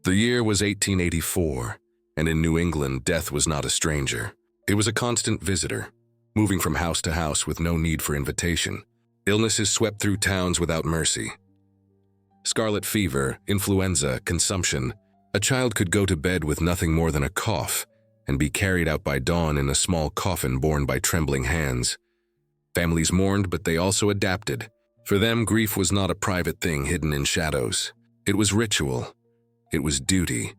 The year was 1884, and in New England, death was not a stranger. It was a constant visitor, moving from house to house with no need for invitation. Illnesses swept through towns without mercy. Scarlet fever, influenza, consumption. A child could go to bed with nothing more than a cough and be carried out by dawn in a small coffin borne by trembling hands. Families mourned, but they also adapted. For them, grief was not a private thing hidden in shadows. It was ritual. It was duty.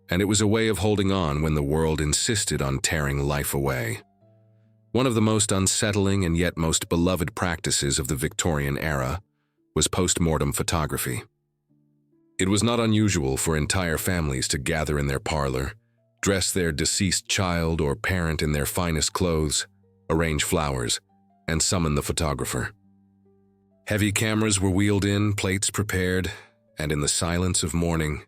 And it was a way of holding on when the world insisted on tearing life away. One of the most unsettling and yet most beloved practices of the Victorian era was post-mortem photography. It was not unusual for entire families to gather in their parlor, dress their deceased child or parent in their finest clothes, arrange flowers, and summon the photographer. Heavy cameras were wheeled in, plates prepared, and in the silence of mourning,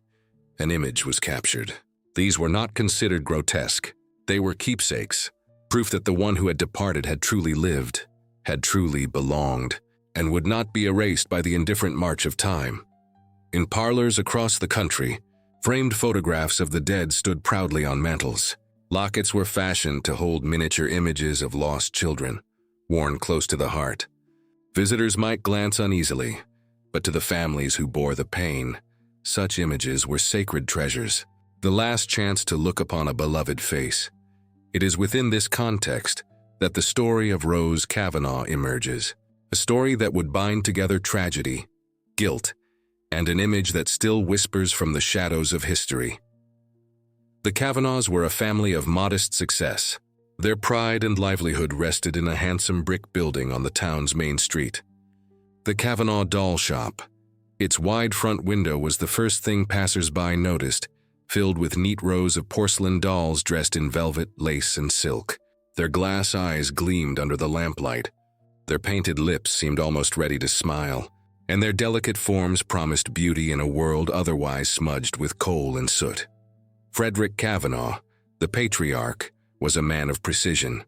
an image was captured. These were not considered grotesque. They were keepsakes, proof that the one who had departed had truly lived, had truly belonged, and would not be erased by the indifferent march of time. In parlors across the country, framed photographs of the dead stood proudly on mantels. Lockets were fashioned to hold miniature images of lost children, worn close to the heart. Visitors might glance uneasily, but to the families who bore the pain, such images were sacred treasures, the last chance to look upon a beloved face. It is within this context that the story of Rose Kavanaugh emerges, a story that would bind together tragedy, guilt, and an image that still whispers from the shadows of history. The Kavanaughs were a family of modest success. Their pride and livelihood rested in a handsome brick building on the town's main street. The Kavanaugh doll shop. Its wide front window was the first thing passers-by noticed, filled with neat rows of porcelain dolls dressed in velvet, lace, and silk. Their glass eyes gleamed under the lamplight. Their painted lips seemed almost ready to smile, and their delicate forms promised beauty in a world otherwise smudged with coal and soot. Frederick Kavanaugh, the patriarch, was a man of precision.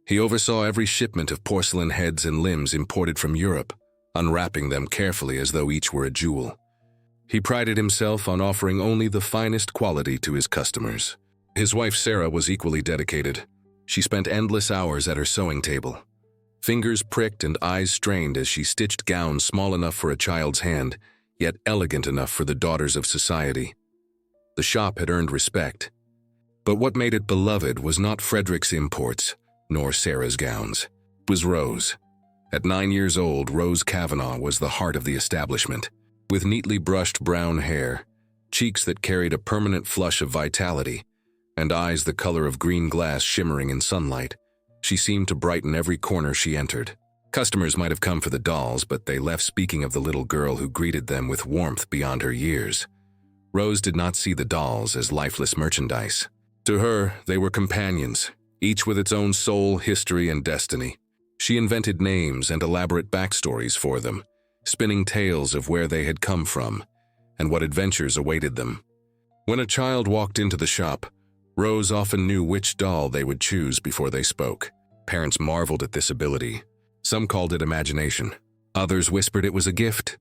He oversaw every shipment of porcelain heads and limbs imported from Europe, unwrapping them carefully as though each were a jewel. He prided himself on offering only the finest quality to his customers. His wife Sarah was equally dedicated. She spent endless hours at her sewing table, fingers pricked and eyes strained as she stitched gowns small enough for a child's hand, yet elegant enough for the daughters of society. The shop had earned respect. But what made it beloved was not Frederick's imports, nor Sarah's gowns. It was Rose. At 9 years old, Rose Kavanaugh was the heart of the establishment. With neatly brushed brown hair, cheeks that carried a permanent flush of vitality, and eyes the color of green glass shimmering in sunlight, she seemed to brighten every corner she entered. Customers might have come for the dolls, but they left speaking of the little girl who greeted them with warmth beyond her years. Rose did not see the dolls as lifeless merchandise. To her, they were companions, each with its own soul, history, and destiny. She invented names and elaborate backstories for them, spinning tales of where they had come from and what adventures awaited them. When a child walked into the shop, Rose often knew which doll they would choose before they spoke. Parents marveled at this ability. Some called it imagination. Others whispered it was a gift.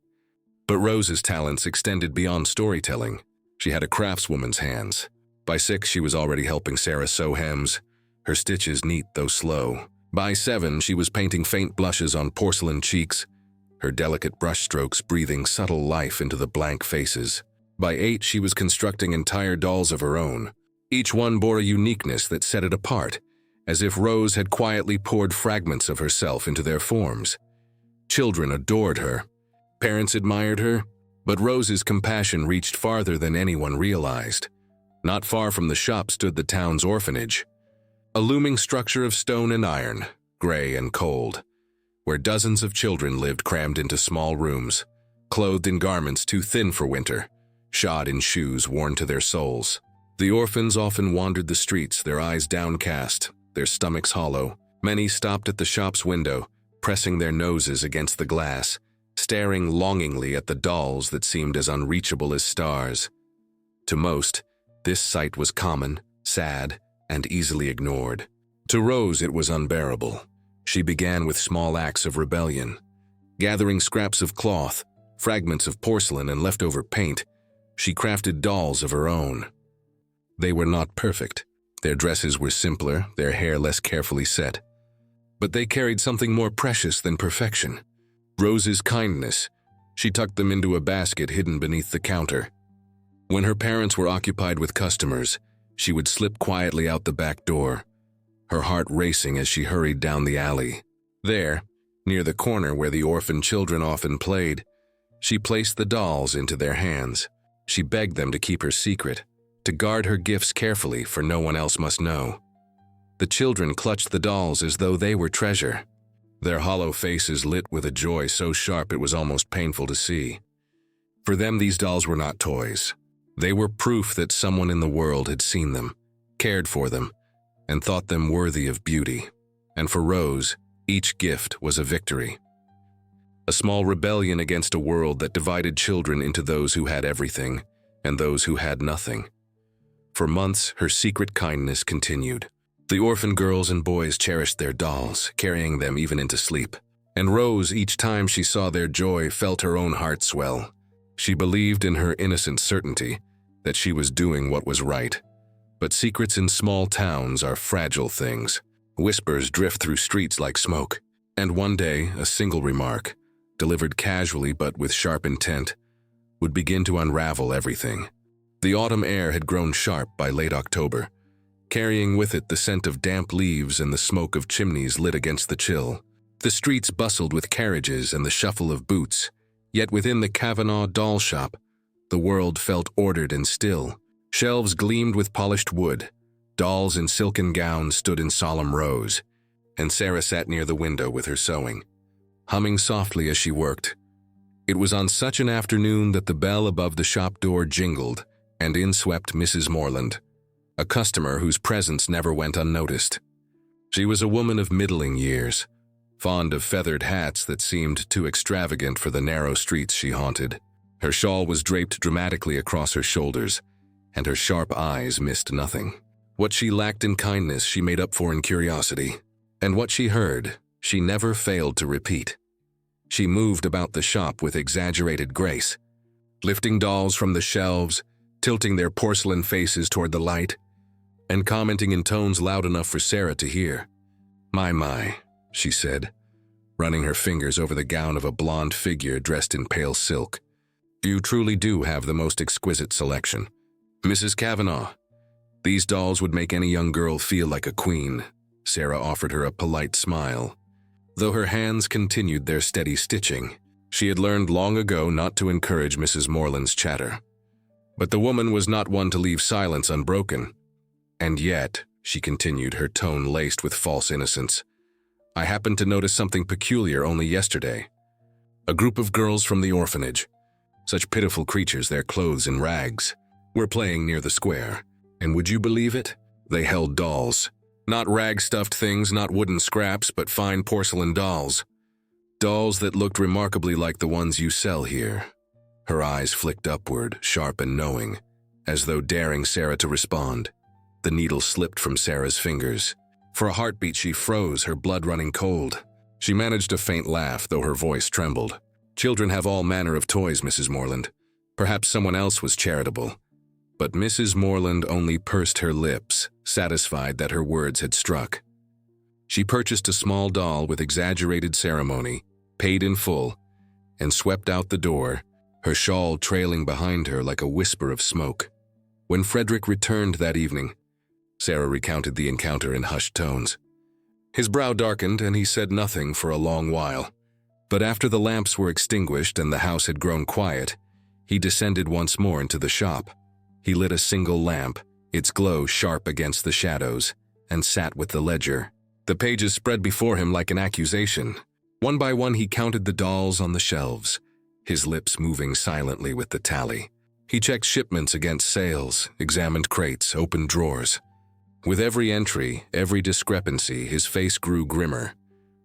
But Rose's talents extended beyond storytelling. She had a craftswoman's hands. By 6, she was already helping Sarah sew hems, her stitches neat though slow. By 7, she was painting faint blushes on porcelain cheeks, her delicate brushstrokes breathing subtle life into the blank faces. By 8, she was constructing entire dolls of her own. Each one bore a uniqueness that set it apart, as if Rose had quietly poured fragments of herself into their forms. Children adored her. Parents admired her, but Rose's compassion reached farther than anyone realized. Not far from the shop stood the town's orphanage, a looming structure of stone and iron, gray and cold, where dozens of children lived crammed into small rooms, clothed in garments too thin for winter, shod in shoes worn to their soles. The orphans often wandered the streets, their eyes downcast, their stomachs hollow. Many stopped at the shop's window, pressing their noses against the glass, staring longingly at the dolls that seemed as unreachable as stars. To most, this sight was common, sad, and easily ignored. To Rose, it was unbearable. She began with small acts of rebellion. Gathering scraps of cloth, fragments of porcelain, and leftover paint, She crafted dolls of her own. They were not perfect. Their dresses were simpler, their hair less carefully set. But they carried something more precious than perfection. Rose's kindness. She tucked them into a basket hidden beneath the counter. When her parents were occupied with customers, she would slip quietly out the back door, her heart racing as she hurried down the alley. There, near the corner where the orphan children often played, she placed the dolls into their hands. She begged them to keep her secret, to guard her gifts carefully, for no one else must know. The children clutched the dolls as though they were treasure, their hollow faces lit with a joy so sharp it was almost painful to see. For them, these dolls were not toys. They were proof that someone in the world had seen them, cared for them, and thought them worthy of beauty. And for Rose, each gift was a victory. A small rebellion against a world that divided children into those who had everything and those who had nothing. For months, her secret kindness continued. The orphan girls and boys cherished their dolls, carrying them even into sleep. And Rose, each time she saw their joy, felt her own heart swell. She believed in her innocent certainty that she was doing what was right. But secrets in small towns are fragile things. Whispers drift through streets like smoke. And one day, a single remark, delivered casually but with sharp intent, would begin to unravel everything. The autumn air had grown sharp by late October, carrying with it the scent of damp leaves and the smoke of chimneys lit against the chill. The streets bustled with carriages and the shuffle of boots, yet within the Kavanaugh doll shop, the world felt ordered and still. Shelves gleamed with polished wood, dolls in silken gowns stood in solemn rows, and Sarah sat near the window with her sewing, humming softly as she worked. It was on such an afternoon that the bell above the shop door jingled, and in swept Mrs. Morland, a customer whose presence never went unnoticed. She was a woman of middling years, fond of feathered hats that seemed too extravagant for the narrow streets she haunted. Her shawl was draped dramatically across her shoulders, and her sharp eyes missed nothing. What she lacked in kindness she made up for in curiosity, and what she heard she never failed to repeat. She moved about the shop with exaggerated grace, lifting dolls from the shelves, tilting their porcelain faces toward the light, and commenting in tones loud enough for Sarah to hear. My, she said, running her fingers over the gown of a blonde figure dressed in pale silk. You truly do have the most exquisite selection. Mrs. Kavanaugh, these dolls would make any young girl feel like a queen. Sarah offered her a polite smile, though her hands continued their steady stitching. She had learned long ago not to encourage Mrs. Morland's chatter. But the woman was not one to leave silence unbroken. And yet, she continued, her tone laced with false innocence, I happened to notice something peculiar only yesterday. A group of girls from the orphanage, such pitiful creatures, their clothes in rags, were playing near the square. And would you believe it? They held dolls. Not rag-stuffed things, not wooden scraps, but fine porcelain dolls. Dolls that looked remarkably like the ones you sell here. Her eyes flicked upward, sharp and knowing, as though daring Sarah to respond. The needle slipped from Sarah's fingers. For a heartbeat she froze, her blood running cold. She managed a faint laugh, though her voice trembled. Children have all manner of toys, Mrs. Morland. Perhaps someone else was charitable. But Mrs. Morland only pursed her lips, satisfied that her words had struck. She purchased a small doll with exaggerated ceremony, paid in full, and swept out the door, her shawl trailing behind her like a whisper of smoke. When Frederick returned that evening, Sarah recounted the encounter in hushed tones. His brow darkened and he said nothing for a long while. But after the lamps were extinguished and the house had grown quiet, he descended once more into the shop. He lit a single lamp, its glow sharp against the shadows, and sat with the ledger. The pages spread before him like an accusation. One by one he counted the dolls on the shelves, his lips moving silently with the tally. He checked shipments against sales, examined crates, opened drawers. With every entry, every discrepancy, his face grew grimmer.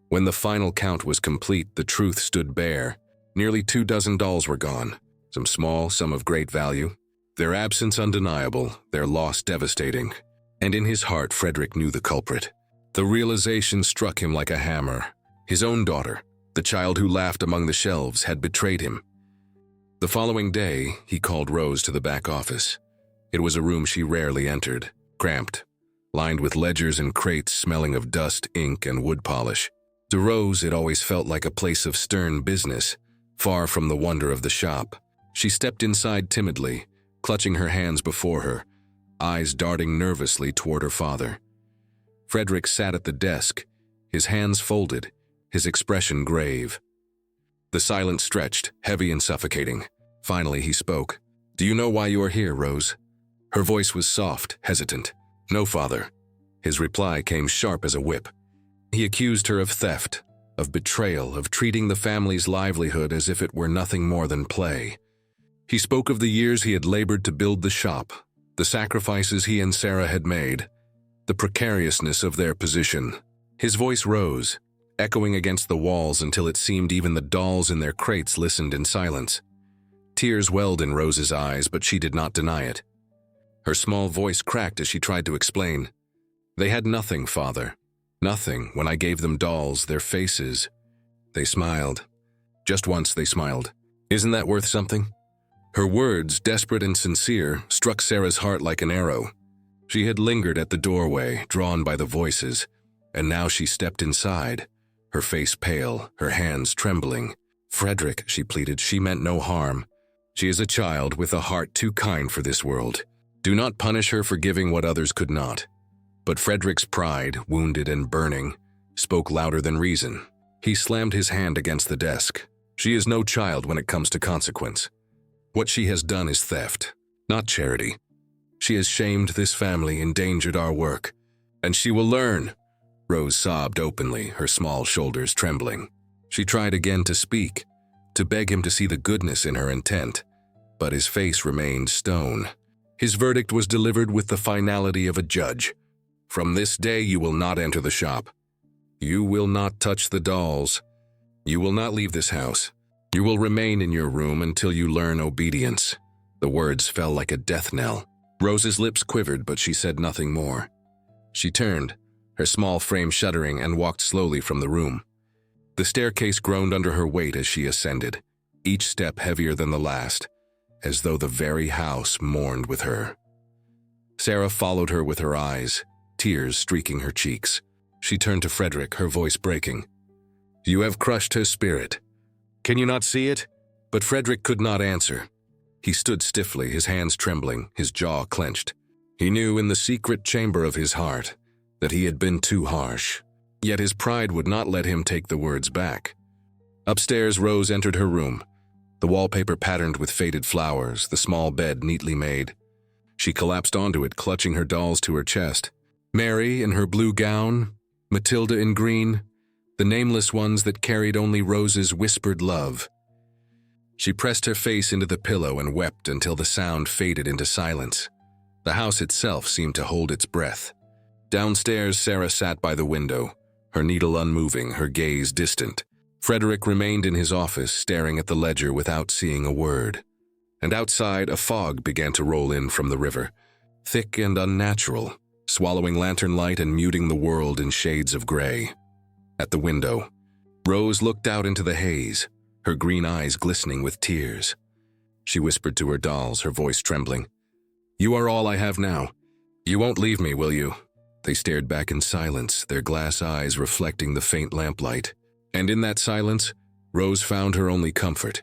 When the final count was complete, the truth stood bare. Nearly 24 dolls were gone, some small, some of great value. Their absence undeniable, their loss devastating. And in his heart, Frederick knew the culprit. The realization struck him like a hammer. His own daughter, the child who laughed among the shelves, had betrayed him. The following day, he called Rose to the back office. It was a room she rarely entered, cramped, lined with ledgers and crates smelling of dust, ink, and wood polish. To Rose, it always felt like a place of stern business, far from the wonder of the shop. She stepped inside timidly, clutching her hands before her, eyes darting nervously toward her father. Frederick sat at the desk, his hands folded, his expression grave. The silence stretched, heavy and suffocating. Finally, he spoke. "Do you know why you are here, Rose?" Her voice was soft, hesitant. "No, father." His reply came sharp as a whip. He accused her of theft, of betrayal, of treating the family's livelihood as if it were nothing more than play. He spoke of the years he had labored to build the shop, the sacrifices he and Sarah had made, the precariousness of their position. His voice rose, echoing against the walls until it seemed even the dolls in their crates listened in silence. Tears welled in Rose's eyes, but she did not deny it. Her small voice cracked as she tried to explain. "They had nothing, father. Nothing when I gave them dolls, their faces. They smiled. Just once they smiled. Isn't that worth something?" Her words, desperate and sincere, struck Sarah's heart like an arrow. She had lingered at the doorway, drawn by the voices, and now she stepped inside, her face pale, her hands trembling. "Frederick," she pleaded, "she meant no harm. She is a child with a heart too kind for this world. Do not punish her for giving what others could not." But Frederick's pride, wounded and burning, spoke louder than reason. He slammed his hand against the desk. "She is no child when it comes to consequence. What she has done is theft, not charity. She has shamed this family, endangered our work, and she will learn." Rose sobbed openly, her small shoulders trembling. She tried again to speak, to beg him to see the goodness in her intent, but his face remained stone. His verdict was delivered with the finality of a judge. "From this day you will not enter the shop. You will not touch the dolls. You will not leave this house. You will remain in your room until you learn obedience." The words fell like a death knell. Rose's lips quivered, but she said nothing more. She turned, her small frame shuddering, and walked slowly from the room. The staircase groaned under her weight as she ascended, each step heavier than the last, as though the very house mourned with her. Sarah followed her with her eyes, tears streaking her cheeks. She turned to Frederick, her voice breaking. "You have crushed her spirit. Can you not see it?" But Frederick could not answer. He stood stiffly, his hands trembling, his jaw clenched. He knew in the secret chamber of his heart that he had been too harsh. Yet his pride would not let him take the words back. Upstairs, Rose entered her room, the wallpaper patterned with faded flowers, the small bed neatly made. She collapsed onto it, clutching her dolls to her chest. Mary in her blue gown, Matilda in green, the nameless ones that carried only Rose's whispered love. She pressed her face into the pillow and wept until the sound faded into silence. The house itself seemed to hold its breath. Downstairs, Sarah sat by the window, her needle unmoving, her gaze distant. Frederick remained in his office, staring at the ledger without seeing a word. And outside, a fog began to roll in from the river, thick and unnatural, swallowing lantern light and muting the world in shades of gray. At the window, Rose looked out into the haze, her green eyes glistening with tears. She whispered to her dolls, her voice trembling. "You are all I have now. You won't leave me, will you?" They stared back in silence, their glass eyes reflecting the faint lamplight. And in that silence, Rose found her only comfort.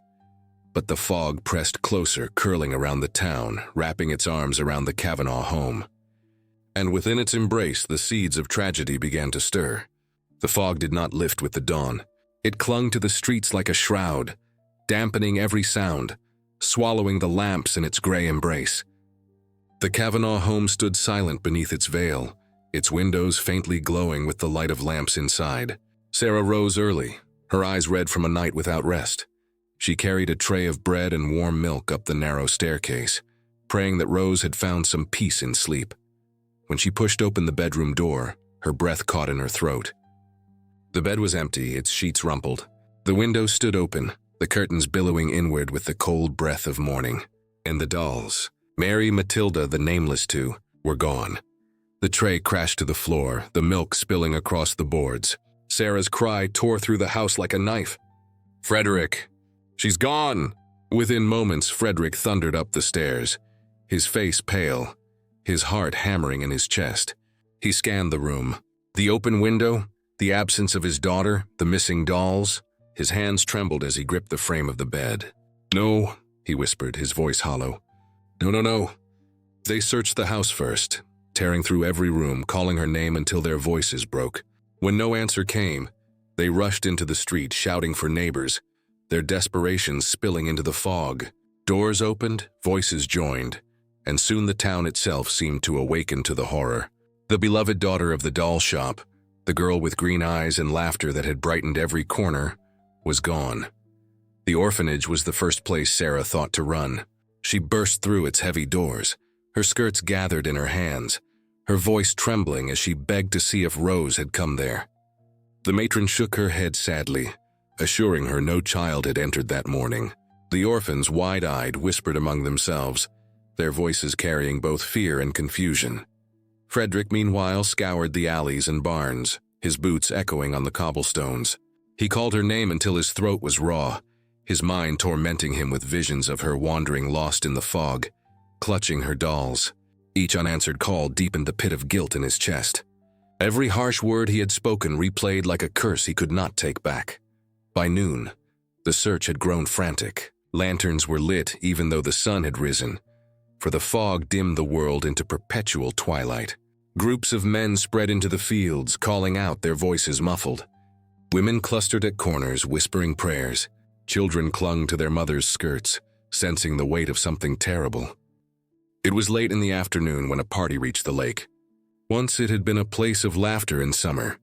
But the fog pressed closer, curling around the town, wrapping its arms around the Kavanaugh home. And within its embrace, the seeds of tragedy began to stir. The fog did not lift with the dawn. It clung to the streets like a shroud, dampening every sound, swallowing the lamps in its gray embrace. The Kavanaugh home stood silent beneath its veil, its windows faintly glowing with the light of lamps inside. Sarah rose early, her eyes red from a night without rest. She carried a tray of bread and warm milk up the narrow staircase, praying that Rose had found some peace in sleep. When she pushed open the bedroom door, her breath caught in her throat. The bed was empty, its sheets rumpled. The window stood open, the curtains billowing inward with the cold breath of morning. And the dolls, Mary, Matilda, the nameless two, were gone. The tray crashed to the floor, the milk spilling across the boards. Sarah's cry tore through the house like a knife. "Frederick, she's gone!" Within moments, Frederick thundered up the stairs, his face pale, his heart hammering in his chest. He scanned the room. The open window, the absence of his daughter, the missing dolls. His hands trembled as he gripped the frame of the bed. "No," he whispered, his voice hollow. "No, no, no." They searched the house first, tearing through every room, calling her name until their voices broke. When no answer came, they rushed into the street, shouting for neighbors, their desperation spilling into the fog. Doors opened, voices joined, and soon the town itself seemed to awaken to the horror. The beloved daughter of the doll shop, the girl with green eyes and laughter that had brightened every corner, was gone. The orphanage was the first place Sarah thought to run. She burst through its heavy doors, her skirts gathered in her hands, her voice trembling as she begged to see if Rose had come there. The matron shook her head sadly, assuring her no child had entered that morning. The orphans, wide-eyed, whispered among themselves, their voices carrying both fear and confusion. Frederick, meanwhile, scoured the alleys and barns, his boots echoing on the cobblestones. He called her name until his throat was raw, his mind tormenting him with visions of her wandering lost in the fog, clutching her dolls. Each unanswered call deepened the pit of guilt in his chest. Every harsh word he had spoken replayed like a curse he could not take back. By noon, the search had grown frantic. Lanterns were lit even though the sun had risen, for the fog dimmed the world into perpetual twilight. Groups of men spread into the fields, calling out, their voices muffled. Women clustered at corners, whispering prayers. Children clung to their mothers' skirts, sensing the weight of something terrible. It was late in the afternoon when a party reached the lake. Once it had been a place of laughter in summer,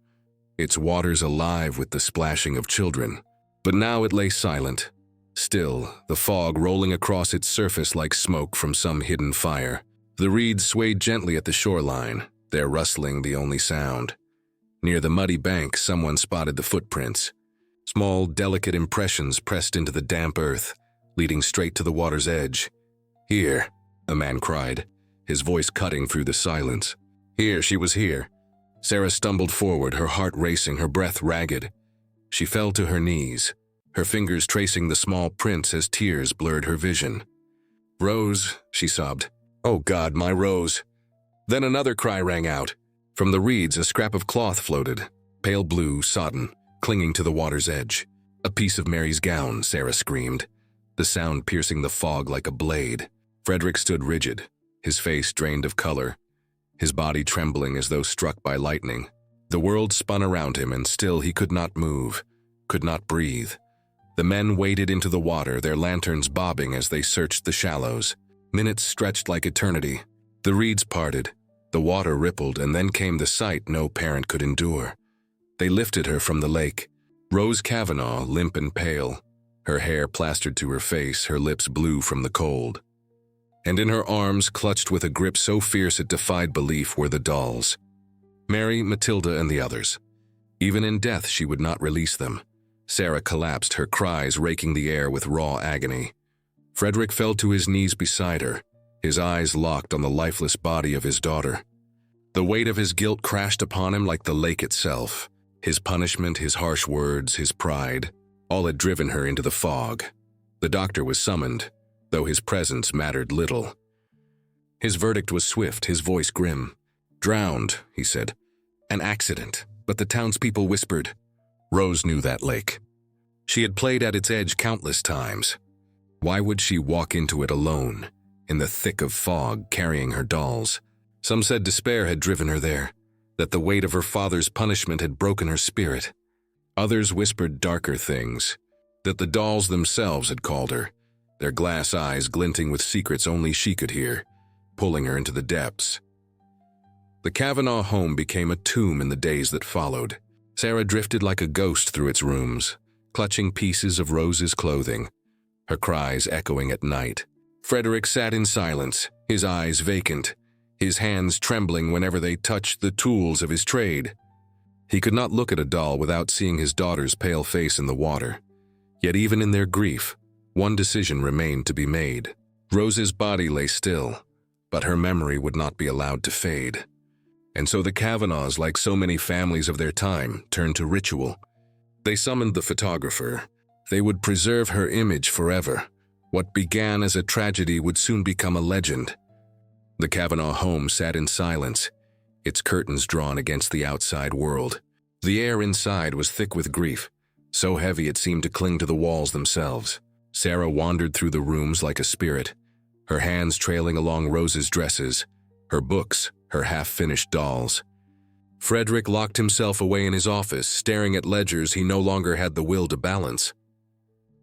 its waters alive with the splashing of children. But now it lay silent, still, the fog rolling across its surface like smoke from some hidden fire. The reeds swayed gently at the shoreline, their rustling the only sound. Near the muddy bank, someone spotted the footprints. Small, delicate impressions pressed into the damp earth, leading straight to the water's edge. "Here," a man cried, his voice cutting through the silence. Here, she was here. Sarah stumbled forward, her heart racing, her breath ragged. She fell to her knees, her fingers tracing the small prints as tears blurred her vision. "Rose," she sobbed. "Oh God, my Rose." Then another cry rang out. From the reeds, a scrap of cloth floated, pale blue, sodden, clinging to the water's edge. "A piece of Mary's gown," Sarah screamed, the sound piercing the fog like a blade. Frederick stood rigid, his face drained of color, his body trembling as though struck by lightning. The world spun around him, and still he could not move, could not breathe. The men waded into the water, their lanterns bobbing as they searched the shallows. Minutes stretched like eternity. The reeds parted, the water rippled, and then came the sight no parent could endure. They lifted her from the lake. Rose Kavanaugh, limp and pale, her hair plastered to her face, her lips blue from the cold. And in her arms, clutched with a grip so fierce it defied belief, were the dolls. Mary, Matilda, and the others. Even in death, she would not release them. Sarah collapsed, her cries raking the air with raw agony. Frederick fell to his knees beside her, his eyes locked on the lifeless body of his daughter. The weight of his guilt crashed upon him like the lake itself. His punishment, his harsh words, his pride, all had driven her into the fog. The doctor was summoned, though his presence mattered little. His verdict was swift, his voice grim. "Drowned," he said. "An accident," but the townspeople whispered. Rose knew that lake. She had played at its edge countless times. Why would she walk into it alone, in the thick of fog, carrying her dolls? Some said despair had driven her there, that the weight of her father's punishment had broken her spirit. Others whispered darker things, that the dolls themselves had called her, their glass eyes glinting with secrets only she could hear, pulling her into the depths. The Kavanaugh home became a tomb in the days that followed. Sarah drifted like a ghost through its rooms, clutching pieces of Rose's clothing, her cries echoing at night. Frederick sat in silence, his eyes vacant, his hands trembling whenever they touched the tools of his trade. He could not look at a doll without seeing his daughter's pale face in the water. Yet even in their grief, one decision remained to be made. Rose's body lay still, but her memory would not be allowed to fade. And so the Kavanaughs, like so many families of their time, turned to ritual. They summoned the photographer. They would preserve her image forever, What began as a tragedy would soon become a legend. The Kavanaugh home sat in silence, its curtains drawn against the outside world. The air inside was thick with grief, so heavy it seemed to cling to the walls themselves. Sarah wandered through the rooms like a spirit, her hands trailing along Rose's dresses, her books, her half-finished dolls. Frederick locked himself away in his office, staring at ledgers he no longer had the will to balance.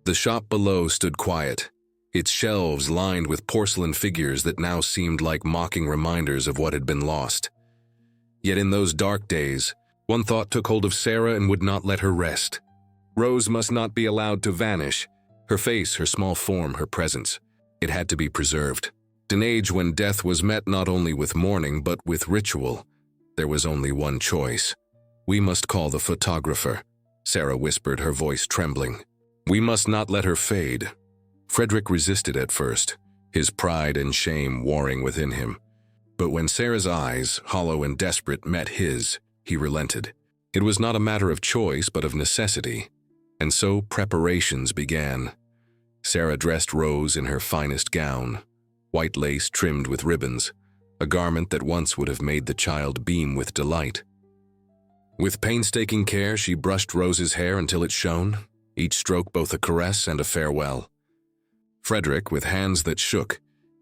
The shop below stood quiet, its shelves lined with porcelain figures that now seemed like mocking reminders of what had been lost. Yet in those dark days, one thought took hold of Sarah and would not let her rest. Rose must not be allowed to vanish. Her face, her small form, her presence. It had to be preserved. In an age when death was met not only with mourning but with ritual, there was only one choice. "We must call the photographer," Sarah whispered, her voice trembling. "We must not let her fade." Frederick resisted at first, his pride and shame warring within him. But when Sarah's eyes, hollow and desperate, met his, he relented. It was not a matter of choice but of necessity. And so preparations began. Sarah dressed Rose in her finest gown, white lace trimmed with ribbons, a garment that once would have made the child beam with delight. With painstaking care, she brushed Rose's hair until it shone, each stroke both a caress and a farewell. Frederick, with hands that shook,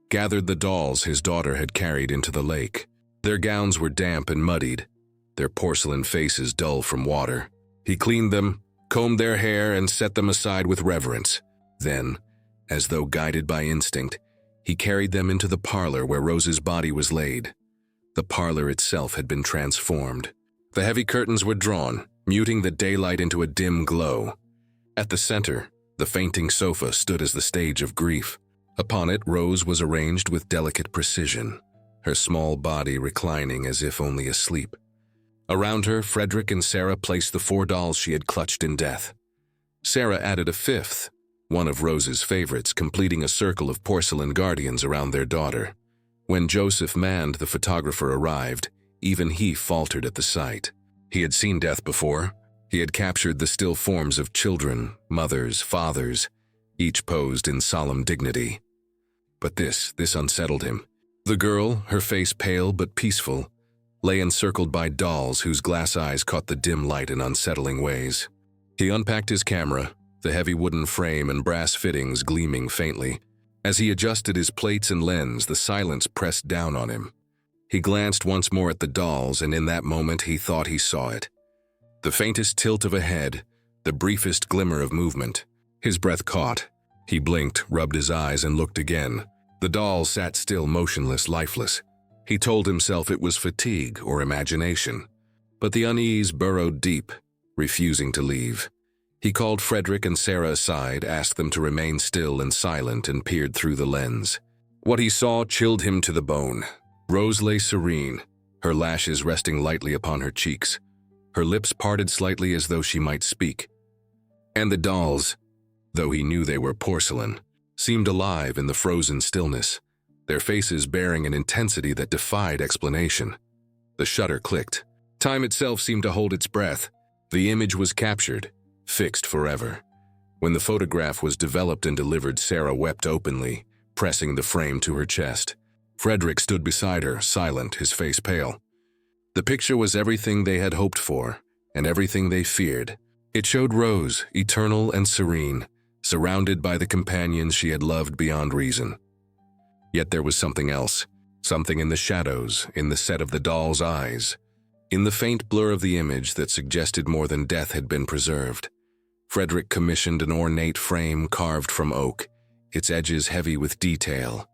gathered the dolls his daughter had carried into the lake. Their gowns were damp and muddied, their porcelain faces dull from water. He cleaned them, combed their hair, and set them aside with reverence. Then, as though guided by instinct, he carried them into the parlor where Rose's body was laid. The parlor itself had been transformed. The heavy curtains were drawn, muting the daylight into a dim glow. At the center, the fainting sofa stood as the stage of grief. Upon it, Rose was arranged with delicate precision, her small body reclining as if only asleep. Around her, Frederick and Sarah placed the 4 dolls she had clutched in death. Sarah added a 5th, one of Rose's favorites, completing a circle of porcelain guardians around their daughter. When Joseph Mand, the photographer, arrived, even he faltered at the sight. He had seen death before. He had captured the still forms of children, mothers, fathers, each posed in solemn dignity. But this unsettled him. The girl, her face pale but peaceful, lay encircled by dolls whose glass eyes caught the dim light in unsettling ways. He unpacked his camera, the heavy wooden frame and brass fittings gleaming faintly. As he adjusted his plates and lens, the silence pressed down on him. He glanced once more at the dolls, and in that moment he thought he saw it. The faintest tilt of a head, the briefest glimmer of movement. His breath caught. He blinked, rubbed his eyes, and looked again. The doll sat still, motionless, lifeless. He told himself it was fatigue or imagination. But the unease burrowed deep, refusing to leave. He called Frederick and Sarah aside, asked them to remain still and silent, and peered through the lens. What he saw chilled him to the bone. Rose lay serene, her lashes resting lightly upon her cheeks, her lips parted slightly as though she might speak. And the dolls, though he knew they were porcelain, seemed alive in the frozen stillness, their faces bearing an intensity that defied explanation. The shutter clicked. Time itself seemed to hold its breath. The image was captured, fixed forever. When the photograph was developed and delivered, Sarah wept openly, pressing the frame to her chest. Frederick stood beside her, silent, his face pale. The picture was everything they had hoped for, and everything they feared. It showed Rose, eternal and serene, surrounded by the companions she had loved beyond reason. Yet there was something else, something in the shadows, in the set of the doll's eyes, in the faint blur of the image that suggested more than death had been preserved. Frederick commissioned an ornate frame carved from oak, its edges heavy with detail,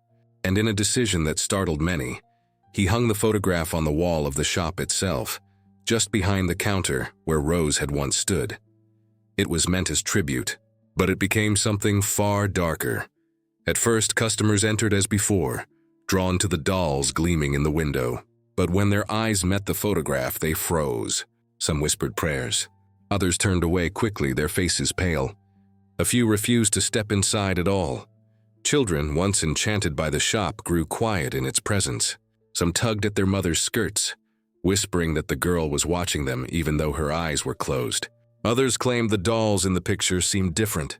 and in a decision that startled many, he hung the photograph on the wall of the shop itself, just behind the counter where Rose had once stood. It was meant as tribute, but it became something far darker. At first, customers entered as before, drawn to the dolls gleaming in the window. But when their eyes met the photograph, they froze. Some whispered prayers. Others turned away quickly, their faces pale. A few refused to step inside at all. Children, once enchanted by the shop, grew quiet in its presence. Some tugged at their mother's skirts, whispering that the girl was watching them even though her eyes were closed. Others claimed the dolls in the picture seemed different,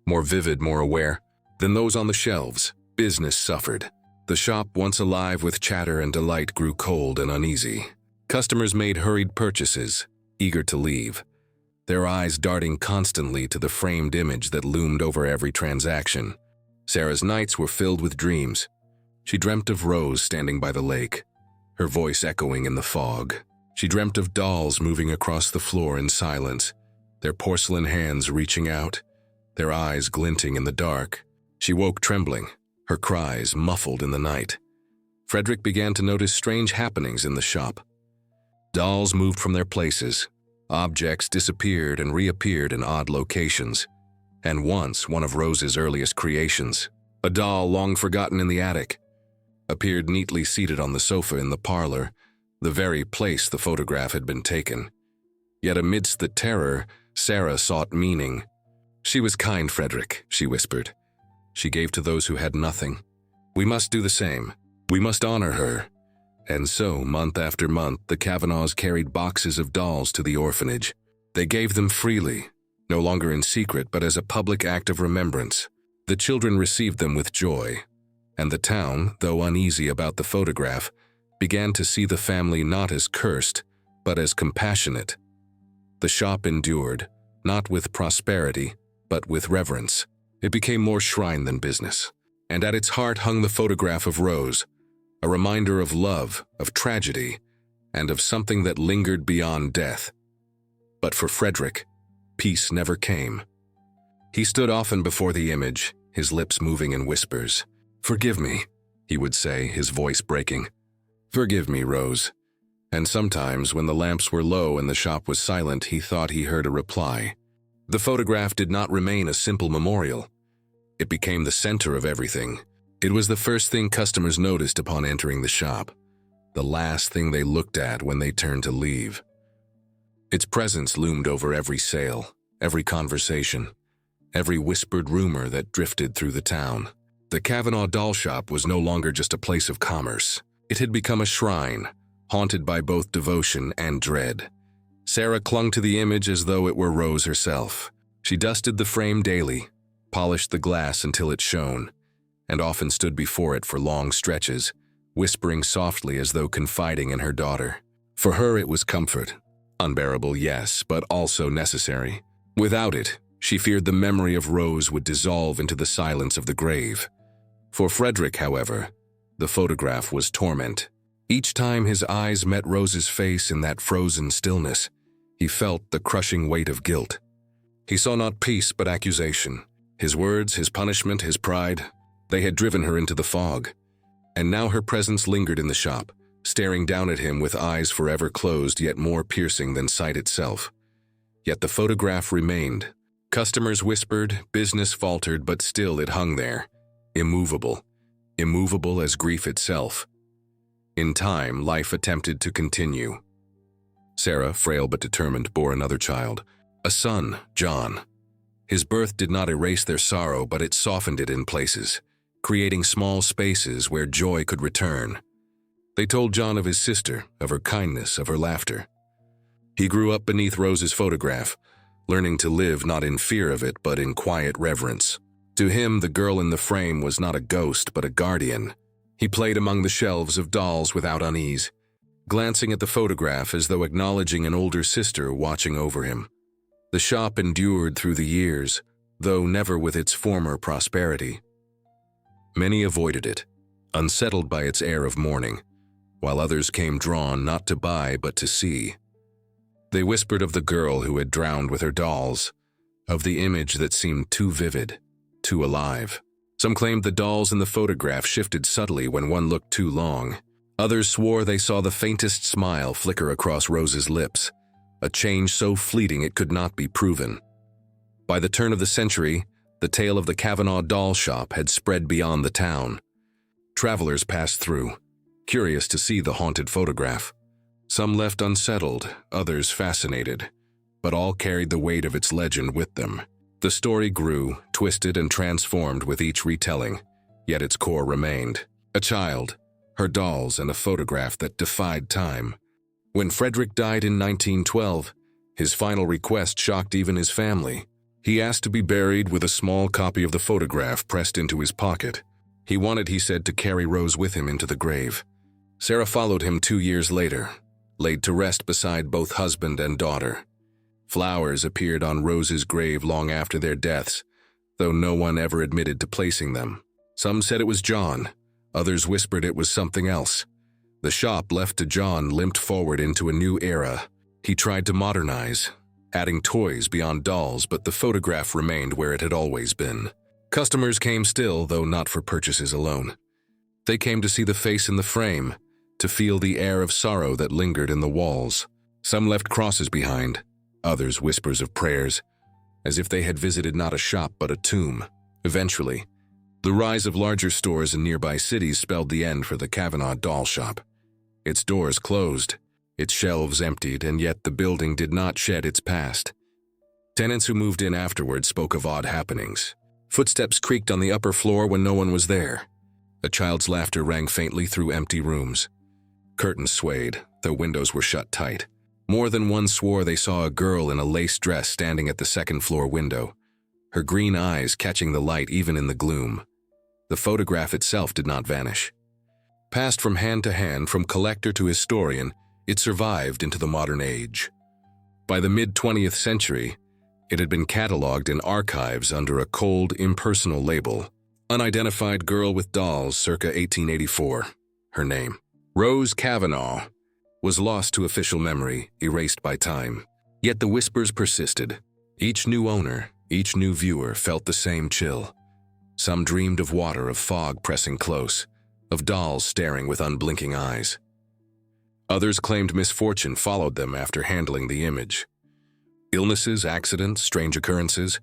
more vivid, more aware. Then those on the shelves. Business suffered. The shop, once alive with chatter and delight, grew cold and uneasy. Customers made hurried purchases, eager to leave, their eyes darting constantly to the framed image that loomed over every transaction. Sarah's nights were filled with dreams. She dreamt of Rose standing by the lake, her voice echoing in the fog. She dreamt of dolls moving across the floor in silence, their porcelain hands reaching out, their eyes glinting in the dark. She woke trembling, her cries muffled in the night. Frederick began to notice strange happenings in the shop. Dolls moved from their places. Objects disappeared and reappeared in odd locations. And once, one of Rose's earliest creations, a doll long forgotten in the attic, appeared neatly seated on the sofa in the parlor, the very place the photograph had been taken. Yet amidst the terror, Sarah sought meaning. "She was kind, Frederick," she whispered. "She gave to those who had nothing. We must do the same. We must honor her." And so, month after month, the Kavanaughs carried boxes of dolls to the orphanage. They gave them freely, no longer in secret, but as a public act of remembrance. The children received them with joy, and the town, though uneasy about the photograph, began to see the family not as cursed, but as compassionate. The shop endured, not with prosperity, but with reverence. It became more shrine than business, and at its heart hung the photograph of Rose, a reminder of love, of tragedy, and of something that lingered beyond death. But for Frederick, peace never came. He stood often before the image, his lips moving in whispers. "Forgive me," he would say, his voice breaking. "Forgive me, Rose." And sometimes, when the lamps were low and the shop was silent, he thought he heard a reply. The photograph did not remain a simple memorial. It became the center of everything. It was the first thing customers noticed upon entering the shop, the last thing they looked at when they turned to leave. Its presence loomed over every sale, every conversation, every whispered rumor that drifted through the town. The Kavanaugh doll shop was no longer just a place of commerce. It had become a shrine, haunted by both devotion and dread. Sarah clung to the image as though it were Rose herself. She dusted the frame daily, polished the glass until it shone, and often stood before it for long stretches, whispering softly as though confiding in her daughter. For her it was comfort. Unbearable, yes, but also necessary. Without it, she feared the memory of Rose would dissolve into the silence of the grave. For Frederick, however, the photograph was torment. Each time his eyes met Rose's face in that frozen stillness, he felt the crushing weight of guilt. He saw not peace but accusation. His words, his punishment, his pride, they had driven her into the fog. And now her presence lingered in the shop, staring down at him with eyes forever closed yet more piercing than sight itself. Yet the photograph remained. Customers whispered, business faltered, but still it hung there, immovable as grief itself. In time, life attempted to continue. Sarah, frail but determined, bore another child, a son, John. His birth did not erase their sorrow, but it softened it in places, creating small spaces where joy could return. They told John of his sister, of her kindness, of her laughter. He grew up beneath Rose's photograph, learning to live not in fear of it, but in quiet reverence. To him, the girl in the frame was not a ghost, but a guardian. He played among the shelves of dolls without unease, glancing at the photograph as though acknowledging an older sister watching over him. The shop endured through the years, though never with its former prosperity. Many avoided it, unsettled by its air of mourning, while others came drawn not to buy but to see. They whispered of the girl who had drowned with her dolls, of the image that seemed too vivid, too alive. Some claimed the dolls in the photograph shifted subtly when one looked too long. Others swore they saw the faintest smile flicker across Rose's lips, a change so fleeting it could not be proven. By the turn of the century, the tale of the Kavanaugh doll shop had spread beyond the town. Travelers passed through, curious to see the haunted photograph. Some left unsettled, others fascinated, but all carried the weight of its legend with them. The story grew, twisted and transformed with each retelling, yet its core remained. A child, her dolls, and a photograph that defied time. When Frederick died in 1912, his final request shocked even his family. He asked to be buried with a small copy of the photograph pressed into his pocket. He wanted, he said, to carry Rose with him into the grave. Sarah followed him 2 years later, laid to rest beside both husband and daughter. Flowers appeared on Rose's grave long after their deaths, though no one ever admitted to placing them. Some said it was John, others whispered it was something else. The shop left to John limped forward into a new era. He tried to modernize, adding toys beyond dolls, but the photograph remained where it had always been. Customers came still, though not for purchases alone. They came to see the face in the frame, to feel the air of sorrow that lingered in the walls. Some left crosses behind, others whispers of prayers, as if they had visited not a shop but a tomb. Eventually, the rise of larger stores in nearby cities spelled the end for the Kavanaugh doll shop. Its doors closed, its shelves emptied, and yet the building did not shed its past. Tenants who moved in afterward spoke of odd happenings. Footsteps creaked on the upper floor when no one was there. A child's laughter rang faintly through empty rooms. Curtains swayed, though windows were shut tight. More than one swore they saw a girl in a lace dress standing at the second-floor window, her green eyes catching the light even in the gloom. The photograph itself did not vanish. Passed from hand to hand, from collector to historian, it survived into the modern age. By the mid-20th century, it had been catalogued in archives under a cold, impersonal label. Unidentified girl with dolls, circa 1884. Her name, Rose Kavanaugh, was lost to official memory, erased by time. Yet the whispers persisted. Each new owner, each new viewer felt the same chill. Some dreamed of water, of fog pressing close, of dolls staring with unblinking eyes. Others claimed misfortune followed them after handling the image. Illnesses, accidents, strange occurrences.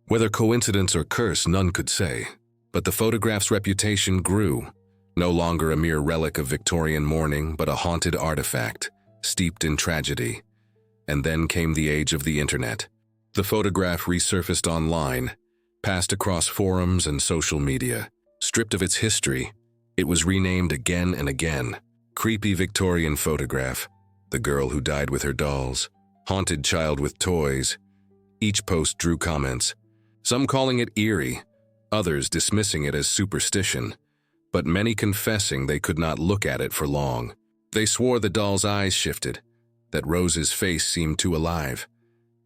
Whether coincidence or curse, none could say. But the photograph's reputation grew, no longer a mere relic of Victorian mourning, but a haunted artifact, steeped in tragedy. And then came the age of the internet. The photograph resurfaced online, passed across forums and social media. Stripped of its history, it was renamed again and again. Creepy Victorian photograph, the girl who died with her dolls, haunted child with toys. Each post drew comments, some calling it eerie, others dismissing it as superstition, but many confessing they could not look at it for long. They swore the doll's eyes shifted, that Rose's face seemed too alive,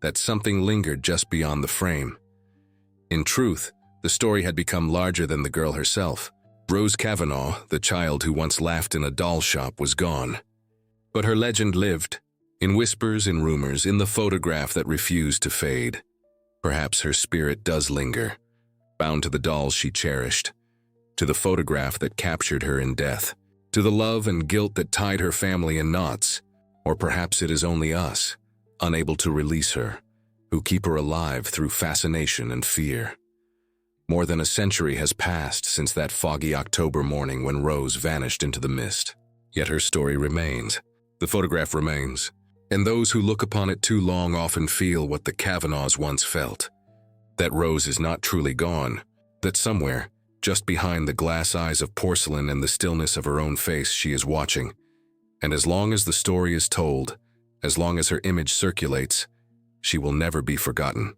that something lingered just beyond the frame. In truth, the story had become larger than the girl herself. Rose Kavanaugh, the child who once laughed in a doll shop, was gone. But her legend lived, in whispers, in rumors, in the photograph that refused to fade. Perhaps her spirit does linger, bound to the dolls she cherished, to the photograph that captured her in death, to the love and guilt that tied her family in knots. Or perhaps it is only us, unable to release her, who keep her alive through fascination and fear. More than a century has passed since that foggy October morning when Rose vanished into the mist. Yet her story remains. The photograph remains. And those who look upon it too long often feel what the Kavanaughs once felt. That Rose is not truly gone. That somewhere, just behind the glass eyes of porcelain and the stillness of her own face, she is watching. And as long as the story is told, as long as her image circulates, she will never be forgotten.